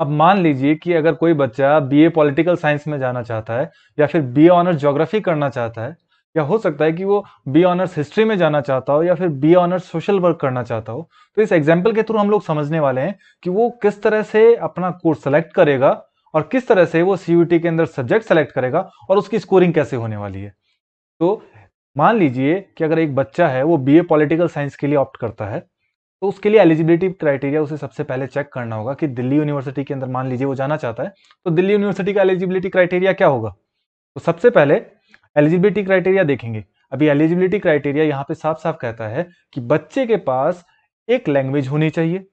अब मान लीजिए कि अगर कोई बच्चा बीए पॉलिटिकल साइंस में जाना चाहता है या फिर बीए ऑनर्स ज्योग्राफी करना चाहता है, या हो सकता है कि वो बीए ऑनर्स हिस्ट्री में जाना चाहता हो या फिर बीए ऑनर्स सोशल वर्क करना चाहता हो। तो इस एग्जाम्पल के थ्रू हम लोग समझने वाले हैं कि वो किस तरह से अपना कोर्स सेलेक्ट करेगा और किस तरह से वो सीयूईटी के अंदर सब्जेक्ट सेलेक्ट करेगा और उसकी स्कोरिंग कैसे होने वाली है। तो मान लीजिए कि अगर एक बच्चा है वो बीए पॉलिटिकल साइंस के लिए ऑप्ट करता है, तो उसके लिए एलिजिबिलिटी क्राइटेरिया उसे सबसे पहले चेक करना होगा कि दिल्ली यूनिवर्सिटी के अंदर मान लीजिए वो जाना चाहता है, तो दिल्ली यूनिवर्सिटी का एलिजिबिलिटी क्राइटेरिया क्या होगा। तो सबसे पहले एलिजिबिलिटी क्राइटेरिया देखेंगे। अभी एलिजिबिलिटी क्राइटेरिया यहाँ पे साफ साफ कहता है कि बच्चे के पास एक लैंग्वेज होनी चाहिए,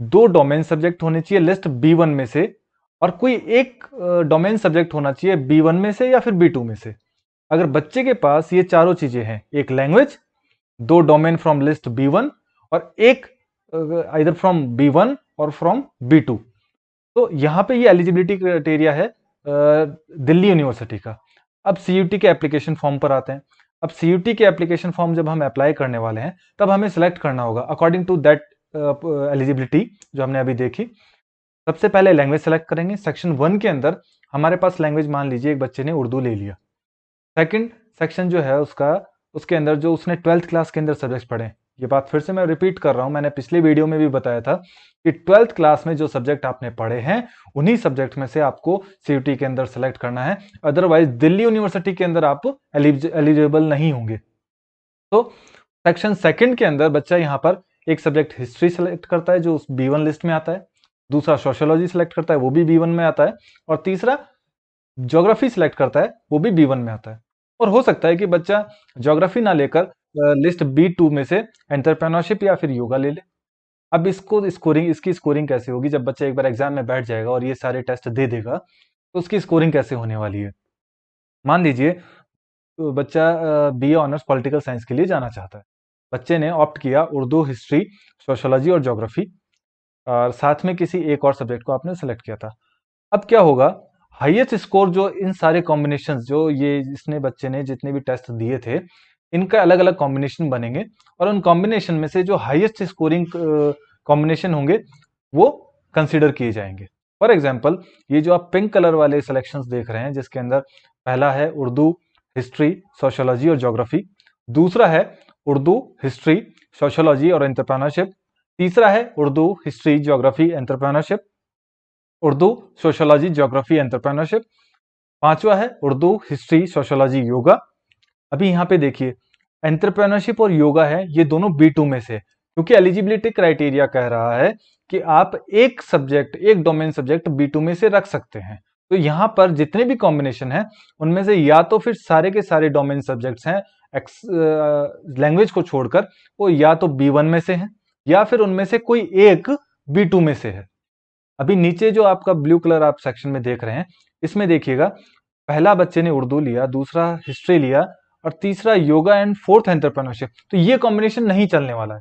2 डोमेन सब्जेक्ट होने चाहिए लिस्ट B1 में से, और कोई एक डोमेन सब्जेक्ट होना चाहिए B1 में से या फिर B2 में से। अगर बच्चे के पास ये चारों चीजें हैं, एक language, 2 domain from list B1 और एक आइदर फ्रॉम B1 और फ्रॉम B2, तो यहां पे ये एलिजिबिलिटी क्राइटेरिया है दिल्ली यूनिवर्सिटी का। अब सीयूटी के एप्लीकेशन फॉर्म पर आते हैं। अब सीयूटी के एप्लीकेशन फॉर्म जब हम अप्लाई करने वाले हैं, तब हमें सिलेक्ट करना होगा अकॉर्डिंग टू दैट एलिजिबिलिटी जो हमने अभी देखी। सबसे पहले लैंग्वेज सेलेक्ट करेंगे। सेक्शन 1 के अंदर हमारे पास लैंग्वेज, मान लीजिए एक बच्चे ने उर्दू ले लिया। सेकंड सेक्शन जो है उसका, उसके अंदर जो उसने 12th क्लास के अंदर सब्जेक्ट्स पढ़े, ये बात फिर से मैं रिपीट कर रहा हूं, मैंने पिछले वीडियो में भी बताया था कि 12th क्लास में जो सब्जेक्ट आपने पढ़े हैं उन्हीं सब्जेक्ट में से आपको सीयूटी के अंदर सेलेक्ट करना है, अदरवाइज दिल्ली यूनिवर्सिटी के अंदर आप एलिजिबल नहीं होंगे। तो सेक्शन सेकंड के अंदर बच्चा यहाँ पर एक सब्जेक्ट हिस्ट्री सेलेक्ट करता है जो उस B1 लिस्ट में आता है, दूसरा सोशियोलॉजी सेलेक्ट करता है वो भी B1 में आता है, और तीसरा ज्योग्राफी सिलेक्ट करता है वो भी B1 में आता है। और हो सकता है कि बच्चा ज्योग्राफी ना लेकर लिस्ट B2 में से एंटरप्रेन्योरशिप या फिर योगा ले ले। अब इसकी स्कोरिंग कैसे होगी जब बच्चा एक बार एग्जाम में बैठ जाएगा और ये सारे टेस्ट दे देगा, तो उसकी स्कोरिंग कैसे होने वाली है। मान लीजिए तो बच्चा बीए ऑनर्स पॉलिटिकल साइंस के लिए जाना चाहता है। बच्चे ने ऑप्ट किया उर्दू, हिस्ट्री, सोशियोलॉजी और ज्योग्राफी, और साथ में किसी एक और सब्जेक्ट को आपने सेलेक्ट किया था। अब क्या होगा, हाईएस्ट स्कोर जो इन सारे कॉम्बिनेशन, जो ये इसने बच्चे ने जितने भी टेस्ट दिए थे, इनका अलग अलग कॉम्बिनेशन बनेंगे, और उन कॉम्बिनेशन में से जो हाईएस्ट स्कोरिंग कॉम्बिनेशन होंगे वो कंसिडर किए जाएंगे। फॉर एग्जाम्पल, ये जो आप पिंक कलर वाले सिलेक्शंस देख रहे हैं, जिसके अंदर पहला है उर्दू, हिस्ट्री, सोशियोलॉजी और ज्योग्राफी, दूसरा है उर्दू, हिस्ट्री, सोशियोलॉजी और एंटरप्रेन्योरशिप, तीसरा है Urdu, history, geography, entrepreneurship, Urdu, sociology, geography, entrepreneurship, पांचवा है उर्दू, हिस्ट्री, सोशियोलॉजी, योगा। अभी यहाँ पे देखिए, एंटरप्रेन्योरशिप और योगा है, ये दोनों B2 में से, क्योंकि एलिजिबिलिटी क्राइटेरिया कह रहा है कि आप एक सब्जेक्ट, एक डोमेन सब्जेक्ट B2 में से रख सकते हैं। तो यहाँ पर जितने भी कॉम्बिनेशन है उनमें से या तो फिर सारे के सारे डोमेन सब्जेक्ट्स हैं लैंग्वेज को छोड़कर, वो या तो B1 में से हैं या फिर उनमें से कोई एक B2 में से है। अभी नीचे जो आपका ब्लू कलर आप सेक्शन में देख रहे हैं, इसमें देखिएगा, पहला बच्चे ने उर्दू लिया, दूसरा हिस्ट्री लिया और तीसरा योगा एंड फोर्थ एंटरप्रेन्योरशिप, तो ये कॉम्बिनेशन नहीं चलने वाला है।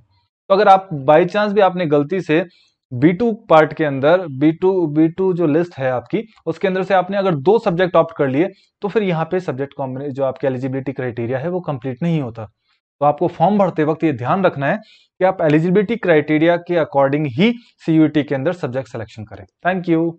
तो अगर आप बाई चांस भी आपने गलती से B2 पार्ट के अंदर, B2 जो लिस्ट है आपकी, उसके अंदर से आपने अगर 2 सब्जेक्ट ऑप्ट कर लिए, तो फिर यहाँ पे सब्जेक्ट कॉम्बिनेशन जो आपके एलिजिबिलिटी क्राइटेरिया है वो कंप्लीट नहीं होता। तो आपको फॉर्म भरते वक्त ये ध्यान रखना है कि आप एलिजिबिलिटी क्राइटेरिया के अकॉर्डिंग ही सीयूईटी के अंदर सब्जेक्ट सिलेक्शन करें। Thank you.